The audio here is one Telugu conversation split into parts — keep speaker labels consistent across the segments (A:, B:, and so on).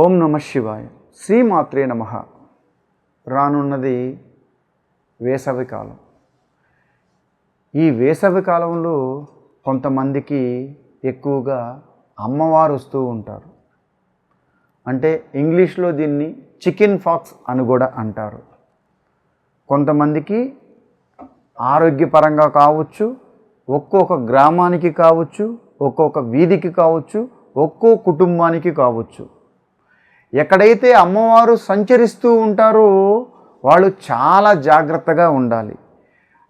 A: ఓం నమ శివాయ. శ్రీమాత్రే నమః. రానున్నది వేసవికాలం. ఈ వేసవికాలంలో కొంతమందికి ఎక్కువగా అమ్మవారు వస్తూ ఉంటారు. అంటే ఇంగ్లీష్లో దీన్ని చికెన్ ఫాక్స్ అని కూడా అంటారు. కొంతమందికి ఆరోగ్యపరంగా కావచ్చు, ఒక్కొక్క గ్రామానికి కావచ్చు, ఒక్కొక్క వీధికి కావచ్చు, ఒక్కో కుటుంబానికి కావచ్చు. ఎక్కడైతే అమ్మవారు సంచరిస్తూ ఉంటారో వాళ్ళు చాలా జాగ్రత్తగా ఉండాలి.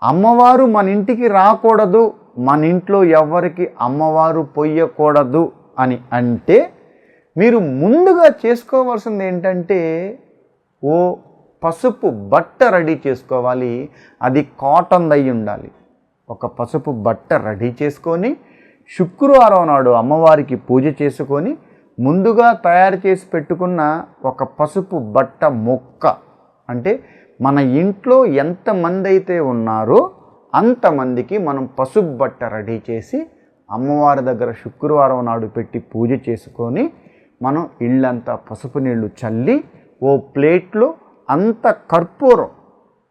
A: అమ్మవారు మన ఇంటికి రాకూడదు, మన ఇంట్లో ఎవరికి అమ్మవారు పొయ్యకూడదు అని అంటే మీరు ముందుగా చేసుకోవాల్సింది ఏంటంటే ఓ పసుపు బట్ట రెడీ చేసుకోవాలి. అది కాటన్ అయి ఉండాలి. ఒక పసుపు బట్ట రెడీ చేసుకొని శుక్రవారం నాడు అమ్మవారికి పూజ చేసుకొని ముందుగా తయారు చేసి పెట్టుకున్న ఒక పసుపు బట్ట మొక్క, అంటే మన ఇంట్లో ఎంతమంది అయితే ఉన్నారో అంతమందికి మనం పసుపు బట్ట రెడీ చేసి అమ్మవారి దగ్గర శుక్రవారం నాడు పెట్టి పూజ చేసుకొని మనం ఇళ్ళంతా పసుపు నీళ్లు చల్లి ఓ ప్లేట్లో అంత కర్పూరం,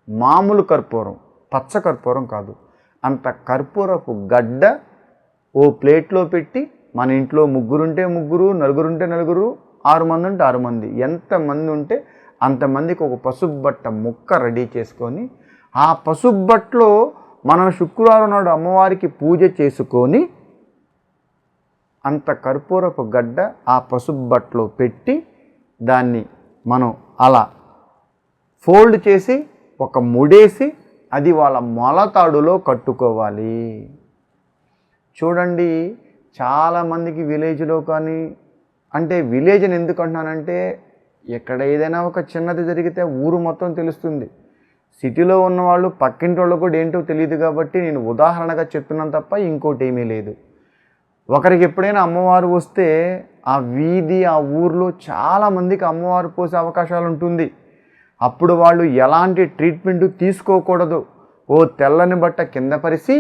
A: మామూలు కర్పూరం, పచ్చ కర్పూరం కాదు, అంత కర్పూరపు గడ్డ ఓ ప్లేట్లో పెట్టి మన ఇంట్లో ముగ్గురుంటే ముగ్గురు, నలుగురుంటే నలుగురు, 6 మంది ఉంటే 6 మంది, ఎంతమంది ఉంటే అంతమందికి ఒక పసుపు బట్ట ముక్క రెడీ చేసుకొని ఆ పసుపు బట్టలో మనం శుక్రవారం నాడు అమ్మవారికి పూజ చేసుకొని అంత కర్పూరపు గడ్డ ఆ పసుపు బట్టలో పెట్టి దాన్ని మనం అలా ఫోల్డ్ చేసి ఒక ముడేసి అది వాళ్ళ మొలతాడులో కట్టుకోవాలి. చూడండి, చాలామందికి విలేజ్లో కానీ, అంటే విలేజ్ అని ఎందుకు అంటున్నానంటే ఎక్కడ ఏదైనా ఒక చిన్నది జరిగితే ఊరు మొత్తం తెలుస్తుంది. సిటీలో ఉన్నవాళ్ళు పక్కింటి వాళ్ళు కూడా ఏంటో తెలియదు కాబట్టి నేను ఉదాహరణగా చెప్తున్నాను తప్ప ఇంకోటి ఏమీ లేదు. ఒకరికి ఎప్పుడైనా అమ్మవారు వస్తే ఆ వీధి, ఆ ఊర్లో చాలామందికి అమ్మవారు పోసే అవకాశాలు ఉంటుంది. అప్పుడు వాళ్ళు ఎలాంటి ట్రీట్మెంట్ తీసుకోకూడదు. ఓ తెల్లని బట్ట కింద పరిసి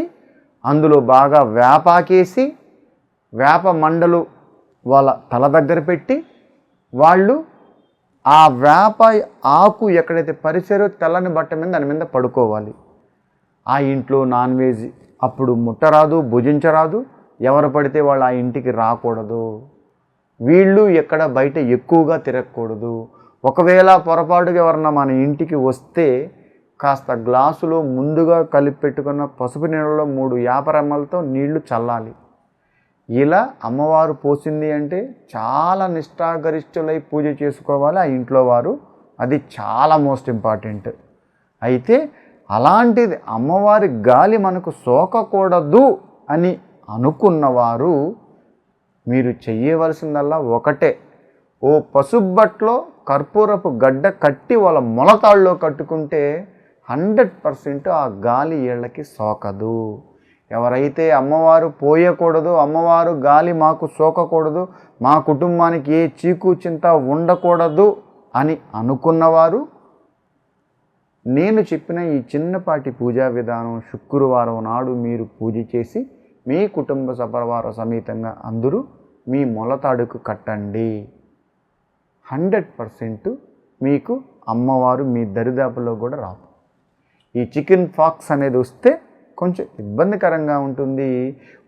A: అందులో బాగా వేపాకేసి వేప మండలు వాళ్ళ తల దగ్గర పెట్టి వాళ్ళు ఆ వేప ఆకు ఎక్కడైతే పరిసారో తెల్లని బట్ట మీద దాని మీద పడుకోవాలి. ఆ ఇంట్లో నాన్ వెజ్ అప్పుడు ముట్టరాదు, భుజించరాదు, ఎవరు పడితే వాళ్ళు ఆ ఇంటికి రాకూడదు. వీళ్ళు ఎక్కడ బయట ఎక్కువగా తిరగకూడదు. ఒకవేళ పొరపాటుగా ఎవరన్నా మన ఇంటికి వస్తే కాస్త గ్లాసులో ముందుగా కలిపి పెట్టుకున్న పసుపు నీళ్ళలో 3 యాపరెమ్మలతో నీళ్లు చల్లాలి. ఇలా అమ్మవారు పోసింది అంటే చాలా నిష్ఠాగరిష్ఠులై పూజ చేసుకోవాలి ఆ ఇంట్లో వారు. అది చాలా మోస్ట్ ఇంపార్టెంట్. అయితే అలాంటిది అమ్మవారి గాలి మనకు సోకకూడదు అని అనుకున్నవారు మీరు చెయ్యవలసిందల్లా ఒకటే, ఓ పసుపు బట్టలో కర్పూరపు గడ్డ కట్టి వాళ్ళ మొలతాళ్ళలో కట్టుకుంటే 100% ఆ గాలి ఏళ్ళకి సోకదు. ఎవరైతే అమ్మవారు పోయకూడదు, అమ్మవారు గాలి మాకు సోకకూడదు, మా కుటుంబానికి ఏ చీకు చింత ఉండకూడదు అని అనుకున్నవారు నేను చెప్పిన ఈ చిన్నపాటి పూజా విధానం శుక్రవారం నాడు మీరు పూజ చేసి మీ కుటుంబ సపరివార సమేతంగా అందరూ మీ మొలతాడుకు కట్టండి. 100% మీకు అమ్మవారు మీ దరిదాపులో కూడా రాదు. ఈ చికెన్ ఫాక్స్ అనేది వస్తే కొంచెం ఇబ్బందికరంగా ఉంటుంది.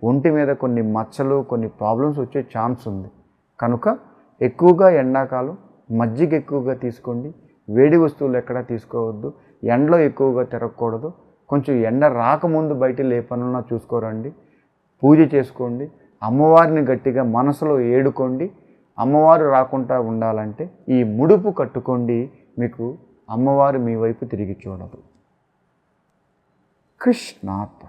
A: ఒంటి మీద కొన్ని మచ్చలు, కొన్ని ప్రాబ్లమ్స్ వచ్చే ఛాన్స్ ఉంది. కనుక ఎక్కువగా ఎండాకాలం మజ్జిగ ఎక్కువగా తీసుకోండి. వేడి వస్తువులు ఎక్కడా తీసుకోవద్దు. ఎండలో ఎక్కువగా తిరగకూడదు. కొంచెం ఎండ రాకముందు బయట ఏ పనున్నా చూసుకోరండి. పూజ చేసుకోండి. అమ్మవారిని గట్టిగా మనసులో ఏడుకోండి. అమ్మవారు రాకుండా ఉండాలంటే ఈ ముడుపు కట్టుకోండి. మీకు అమ్మవారు మీ వైపు తిరిగి చూడదు. కృష్ణార్పణ.